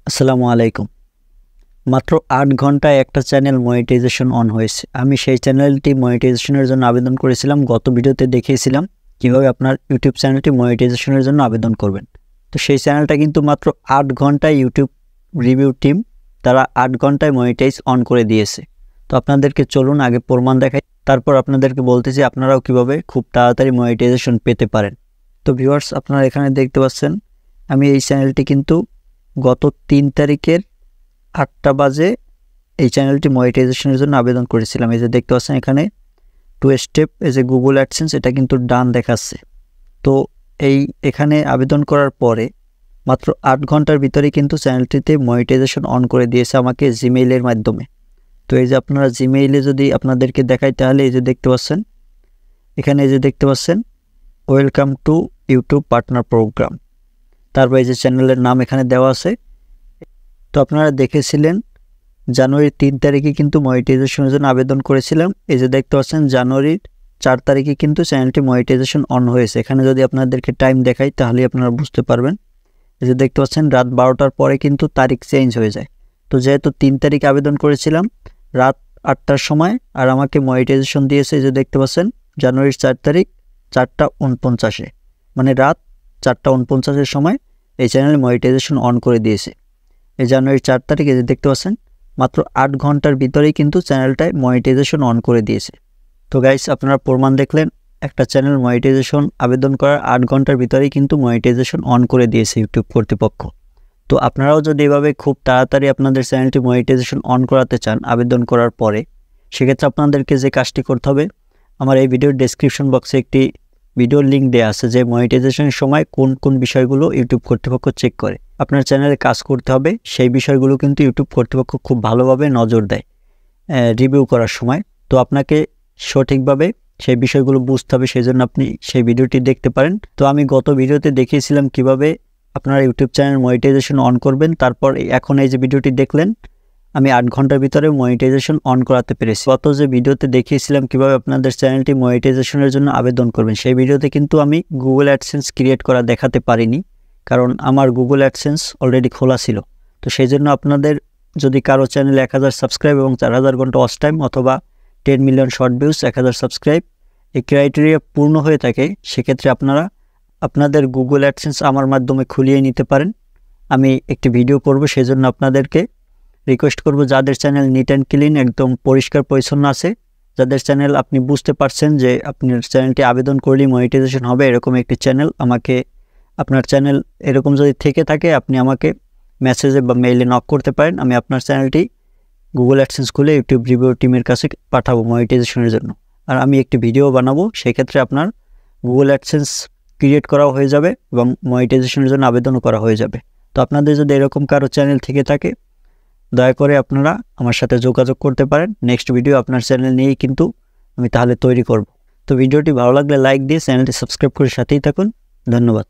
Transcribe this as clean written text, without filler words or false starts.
আসসালামু আলাইকুম। মাত্র ৮ ঘন্টায় একটা চ্যানেল মনিটাইজেশন অন হয়েছে। আমি সেই চ্যানেলটি মনিটাইজেশনের জন্য আবেদন করেছিলাম। গত ভিডিওতে দেখিয়েছিলাম কিভাবে আপনার ইউটিউব চ্যানেলটি মনিটাইজেশনের জন্য আবেদন করবেন। তো সেই চ্যানেলটা কিন্তু মাত্র ৮ ঘন্টায় ইউটিউব রিভিউ টিম তারা ৮ ঘন্টায় মনিটাইজ অন করে দিয়েছে। তো আপনাদেরকে চলুন আগে প্রমাণ দেখাই, তারপর আপনাদেরকে বলতেছি আপনারাও কিভাবে খুব তাড়াতাড়ি মনিটাইজেশন পেতে পারেন। তো ভিউয়ার্স, আপনারা এখানে দেখতে পাচ্ছেন আমি এই চ্যানেলটি কিন্তু গত ৩ তারিখের ৮টা বাজে এই চ্যানেলটি মনিটাইজেশনের জন্য আবেদন করেছিলাম। এই যে দেখতে পাচ্ছেন এখানে 2 স্টেপ এই যে গুগল অ্যাডসেন্স, এটা কিন্তু ডান দেখাচ্ছে। তো এখানে আবেদন করার পরে মাত্র ৮ ঘন্টার ভিতরে কিন্তু চ্যানেলটিতে মনিটাইজেশন অন করে দিয়েছে আমাকে জিমেইলের মাধ্যমে। তো এই যে আপনারা জিমেইলে যদি আপনাদেরকে দেখাই, তাহলে এই যে দেখতে পাচ্ছেন এখানে এই যে দেখতে পাচ্ছেন welcome to YouTube partner program, তারপর এই যে চ্যানেলের নাম এখানে দেওয়া আছে। তো আপনারা দেখেছিলেন জানুয়ারির ৩ তারিখে কিন্তু মনিটাইজেশনের জন্য আবেদন করেছিলাম। এই যে দেখতে পাচ্ছেন জানুয়ারির ৪ তারিখে কিন্তু চ্যানেলটি মনিটাইজেশন অন হয়েছে। এখানে যদি আপনাদেরকে টাইম দেখাই তাহলে আপনারা বুঝতে পারবেন। এই যে দেখতে পাচ্ছেন রাত ১২টার পরে কিন্তু তারিখ চেঞ্জ হয়ে যায়। তো যেহেতু ৩ তারিখে আবেদন করেছিলাম রাত ৮টার সময়, আর আমাকে মনিটাইজেশন দিয়েছে এই যে দেখতে পাচ্ছেন জানুয়ারির ৪ তারিখ ৪টা ৪৯-এ, মানে রাত ৪টা ৪৯-এর সময় এই চ্যানেলে মনিটাইজেশন অন করে দিয়েছে। এই জানুয়ারির ৪ তারিখে যে দেখতে পাচ্ছেন মাত্র ৮ ঘন্টার ভিতরেই কিন্তু চ্যানেলটায় মনিটাইজেশন অন করে দিয়েছে। তো গাইস, আপনারা প্রমাণ দেখলেন, একটা চ্যানেল মনিটাইজেশন আবেদন করার ৮ ঘন্টার ভিতরেই কিন্তু মনিটাইজেশন অন করে দিয়েছে ইউটিউব কর্তৃপক্ষ। তো আপনারাও যদি এভাবে খুব তাড়াতাড়ি আপনাদের চ্যানেলটি মনিটাইজেশন অন করাতে চান আবেদন করার পরে, সেক্ষেত্রে আপনাদেরকে যে কাজটি করতে হবে, আমার এই ভিডিওর ডেসক্রিপশন বক্সে একটি ভিডিওর লিঙ্ক দেওয়া আছে যে মনিটাইজেশনের সময় কোন কোন বিষয়গুলো ইউটিউব কর্তৃপক্ষ চেক করে। আপনার চ্যানেলে কাজ করতে হবে সেই বিষয়গুলো কিন্তু ইউটিউব কর্তৃপক্ষ খুব ভালোভাবে নজর দেয় রিভিউ করার সময়। তো আপনাকে সঠিকভাবে সেই বিষয়গুলো বুঝতে হবে, সেই জন্য আপনি সেই ভিডিওটি দেখতে পারেন। তো আমি গত ভিডিওতে দেখিয়েছিলাম কিভাবে আপনারা ইউটিউব চ্যানেল মনিটাইজেশন অন করবেন। তারপর এখন এই যে ভিডিওটি দেখলেন আমি ৮ ঘন্টার ভিতরে মনিটাইজেশন অন করাতে পেরেছি। গত যে ভিডিওতে দেখিয়েছিলাম কিভাবে আপনাদের চ্যানেলটি মনিটাইজেশনের জন্য আবেদন করবেন, সেই ভিডিওতে কিন্তু আমি গুগল অ্যাডসেন্স ক্রিয়েট করা দেখাতে পারিনি, কারণ আমার গুগল অ্যাডসেন্স অলরেডি খোলা ছিল। তো সেই জন্য আপনাদের যদি কারো চ্যানেলে ১০০০ সাবস্ক্রাইব এবং ৪০০০ ঘন্টা ওয়াচ টাইম অথবা 10 মিলিয়ন শর্ট ভিউজ ১০০০ সাবস্ক্রাইব এই ক্রাইটেরিয়া পূর্ণ হয়ে থাকে, সেক্ষেত্রে আপনারা আপনাদের গুগল অ্যাডসেন্স আমার মাধ্যমে খুলিয়ে নিতে পারেন। আমি একটি ভিডিও করব, সেই জন্য আপনাদেরকে রিকোয়েস্ট করব যাদের চ্যানেল নিট অ্যান্ড ক্লিন একদম পরিষ্কার পরিচ্ছন্ন আছে, যাদের চ্যানেল আপনি বুঝতে পারছেন যে আপনার চ্যানেলটি আবেদন করলেই মনিটাইজেশন হবে, এরকম একটি চ্যানেল আমাকে, আপনার চ্যানেল এরকম যদি থেকে থাকে আপনি আমাকে মেসেজে বা মেইলে নক করতে পারেন। আমি আপনার চ্যানেলটি গুগল অ্যাডসেন্স খুলে ইউটিউব রিভিউ টিমের কাছে পাঠাবো মনিটাইজেশনের জন্য, আর আমি একটি ভিডিও বানাবো। সেক্ষেত্রে আপনার গুগল অ্যাডসেন্স ক্রিয়েট করাও হয়ে যাবে এবং মনিটাইজেশনের জন্য আবেদনও করা হয়ে যাবে। তো আপনাদের যদি এরকম কারো চ্যানেল থেকে থাকে দয়া করে আপনারা আমার সাথে যোগাযোগ করতে পারেন। নেক্সট ভিডিও আপনার চ্যানেল নিয়েই কিন্তু আমি তাহলে তৈরি করব। তো ভিডিওটি ভালো লাগলে লাইক দিয়ে চ্যানেলটি সাবস্ক্রাইব করে সাথেই থাকুন। ধন্যবাদ।